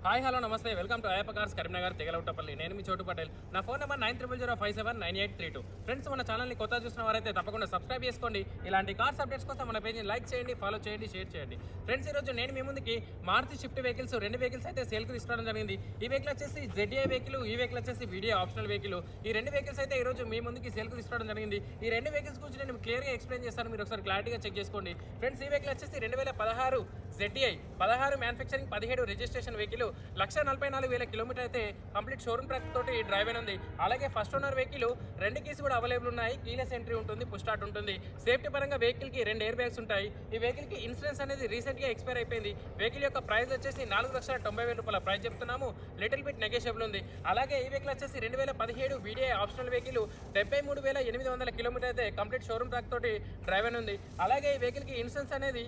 Hi hello namaste welcome to Ayyappa cars Karimnagar Tegalautapalli. నేను మీ చోటు పటేల్. నా ఫోన్ నెంబర్ 9005799832. ఫ్రెండ్స్, మన ఛానల్ని కొత్త చూసిన వారైతే తప్పకుండా సబ్స్క్రైబ్ చేసుకోండి. ఇలాంటి కార్స్ అప్డేట్స్ కోసం మన పేజ్ని లైక్ చేయండి, ఫాలో చేయండి, షేర్ చేయండి. ఫ్రెండ్స్, ఈరోజు నేను మీ ముందుకి మారుతి షిఫ్ట్ వెహికల్స్ రెండు వెహికల్స్ అయితే సేల్కి తీసుకోవడం జరిగింది. ఈ వెహికల్ వచ్చేసి ZDI వెహికల్, ఈ వెహికల్ వచ్చేసి VDI ఆప్షనల్ వెహికల్. ఈ రెండు వెహికల్స్ అయితే ఈరోజు మీ ముందుకి సేల్కి తీసుకోవడం జరిగింది. ఈ రెండు వెహికల్స్ గురించి నేను క్లియర్గా ఎక్స్ప్లెయిన్ చేస్తాను, మీరు ఒకసారి క్లారిటీగా చెక్ చేసుకోండి. ఫ్రెండ్స్, ఈ వెహికల్ వచ్చేసి 2016 ZDI 16 manufacturing 17 registration vehicle 1,44,000 kilometre అయితే కంప్లీట్ షోరూమ్ ట్రాక్ తోటి డ్రైవ్ అయిన ఉంది. అలాగే ఫస్ట్ ఓనర్ వెహికల్ రెండు కీస్ కూడా అవైలబుల్ ఉన్నాయి. కీలెస్ ఎంట్రీ ఉంటుంది, పుష్ స్టార్ట్ ఉంటుంది. సేఫ్టీ పరంగా వెహికల్ కి 2 ఎయిర్ బ్యాగ్స్ ఉంటాయి. ఈ వెహికల్ కి ఇన్సూరెన్స్ అనేది రీసెంట్ గా ఎక్స్పైర్ అయిపోయింది. వెహికల్ యొక్క ప్రైస్ వచ్చేసి 4,90,000 రూపాయల ప్రైస్ చెప్తున్నాము. లిటిల్ బిట్ నెగోషియబుల్ ఉంది. అలాగే ఈ వెహికల్ వచ్చేసి 2017 VDI ఆప్షనల్ వెహికల్ 73,800 కిలోమీటర్ అయితే కంప్లీట్ షోరూమ్ ట్రాక్ తోటి డ్రైవ్ అయిన ఉంది. అలాగే ఈ వెహికల్ కి ఇన్సూరెన్స్ అనేది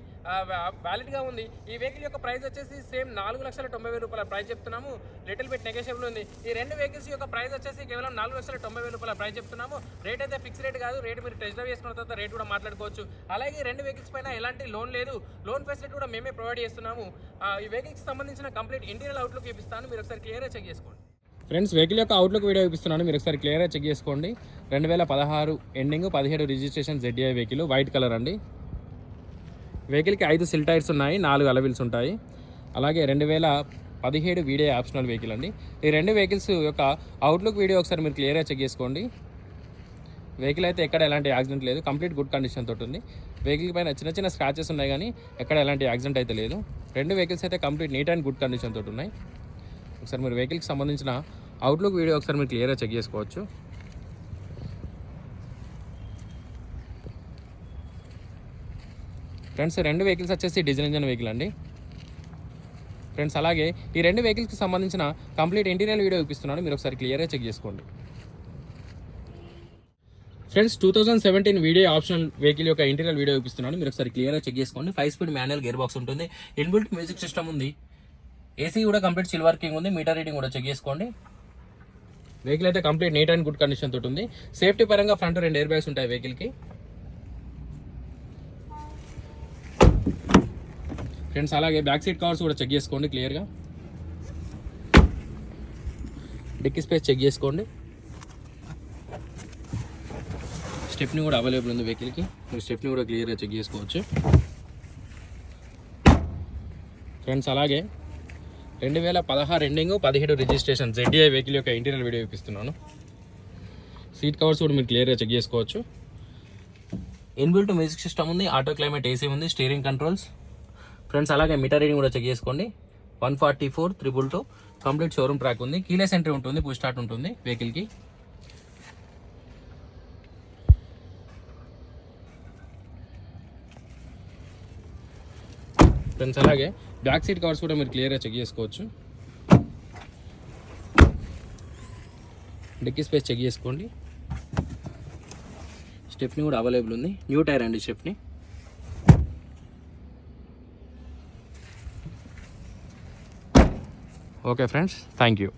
వ్యాలిడ్ గా ఉంది. ఈ వెహికల్ యొక్క ప్రైస్ వచ్చేసి సేమ్ 4,90,000 రూపాయల ప్రైస్ చెప్తున్నాము. లిటిల్ బిట్ నెగోషియబుల్ ఉంది. ఈ రెండు వెహికల్స్ యొక్క ప్రైస్ వచ్చేసి కేవలం 4,90,000 రూపాయల ప్రైస్ చెప్తున్నాము. రేట్ అయితే ఫిక్స్ రేట్ కాదు, రేట్ మీరు టెస్ట్ డ్రైవ్ చేసుకున్న తర్వాత రేట్ కూడా మాట్లాడుకోవచ్చు. అలాగే ఈ రెండు వెహికల్స్ పైన ఎలాంటి లోన్ లేదు, లోన్ ఫెసిలిటీ కూడా మేమే ప్రొవైడ్ చేస్తున్నాము. ఈ వెహికల్కి సంబంధించిన కంప్లీట్ ఇంటీరియర్ అవుట్లుక్ చూపిస్తాను, మీరు ఒకసారి క్లియర్గా చెక్ చేసుకోండి. ఫ్రెండ్స్, వెహికల్ యొక్క అవుట్లుక్ వీడియో చూపిస్తున్నాను, మీరు ఒకసారి క్లియర్గా చెక్ చేసుకోండి. 2016 ending 17 registration ZDI vehicle, white colour అండి. వెహికల్కి 5 సిల్ టైర్స్ ఉన్నాయి, 4 అలవిల్స్ ఉంటాయి. అలాగే 2017 VDI ఆప్షనల్ వెహికల్ అండి. ఈ రెండు వెహికల్స్ యొక్క అవుట్లుక్ వీడియో ఒకసారి మీరు క్లియర్గా చెక్ చేసుకోండి. వెహికల్ అయితే ఎక్కడ ఎలాంటి యాక్సిడెంట్ లేదు, కంప్లీట్ గుడ్ కండిషన్ తోటి ఉంది. వెహికల్ పైన చిన్న చిన్న స్క్రాచెస్ ఉన్నాయి కానీ ఎక్కడ ఎలాంటి యాక్సిడెంట్ అయితే లేదు. రెండు వెహికల్స్ అయితే complete neat and good condition తోటి ఉన్నాయి. ఒకసారి మీరు వెహికల్కి సంబంధించిన అవుట్లుక్ వీడియో ఒకసారి మీరు క్లియర్గా చెక్ చేసుకోవచ్చు. ఫ్రెండ్స్, రెండు వెహికల్స్ వచ్చేసి డీజిల్ ఇంజన్ వెహికల్ అండి. ఫ్రెండ్స్, అలాగే ఈ రెండు వెహికల్స్కి సంబంధించిన కంప్లీట్ ఇంటీరియర్ వీడియో చూపిస్తున్నాను, మీరు ఒకసారి క్లియర్గా చెక్ చేసుకోండి. ఫ్రెండ్స్, 2017 VDI ఆప్షనల్ వెహికల్ యొక్క ఇంటీరియర్ వీడియో చూపిస్తున్నాను, మీరు ఒకసారి క్లియర్గా చెక్ చేసుకోండి. 5 స్పీడ్ మాన్యువల్ గేర్ బాక్స్ ఉంటుంది, ఇన్బిల్ట్ మ్యూజిక్ సిస్టమ్ ఉంది, AC కూడా కంప్లీట్ సిల్వర్ వర్కింగ్ ఉంది. మీటర్ రీడింగ్ కూడా చెక్ చేసుకోండి. వెహికల్ అయితే complete neat and good condition తోటి ఉంది. సేఫ్టీ పరంగా ఫ్రంట్ 2 ఎయిర్ బ్యాగ్స్ ఉంటాయి వెహికల్కి. ఫ్రెండ్స్, అలాగే బ్యాక్ సీట్ కవర్స్ కూడా చెక్ చేసుకోండి క్లియర్గా. డిక్కీ స్పేస్ చెక్ చేసుకోండి. స్టెప్ని కూడా అవైలబుల్ ఉంది వెహికల్కి, మీరు స్టెప్ని కూడా క్లియర్గా చెక్ చేసుకోవచ్చు. ఫ్రెండ్స్, అలాగే 2016 ఎండింగ్ 17 రిజిస్ట్రేషన్ ZDI వెహికల్ యొక్క ఇంటీరియర్ వీడియో చూపిస్తున్నాను. సీట్ కవర్స్ కూడా మీరు క్లియర్గా చెక్ చేసుకోవచ్చు. ఇన్బిల్ట్ మ్యూజిక్ సిస్టమ్ ఉంది, ఆటో క్లైమేట్ AC ఉంది, స్టీరింగ్ కంట్రోల్స్. ఫ్రెండ్స్, అలాగే మీటర్ రీడింగ్ కూడా చెక్ చేసుకోండి. 144,222 కంప్లీట్ షోరూమ్ ట్రాక్ ఉంది. కీలెస్ ఎంట్రీ ఉంటుంది, పుష్ స్టార్ట్ ఉంటుంది వెహికల్కి. ఫ్రెండ్స్, అలాగే బ్యాక్ సీట్ కవర్స్ కూడా మీరు క్లియర్గా చెక్ చేసుకోవచ్చు. డిక్కీ స్పేస్ చెక్ చేసుకోండి. స్టెప్ని కూడా అవైలబుల్ ఉంది, న్యూ టైర్ అండి stepney. Okay friends, thank you.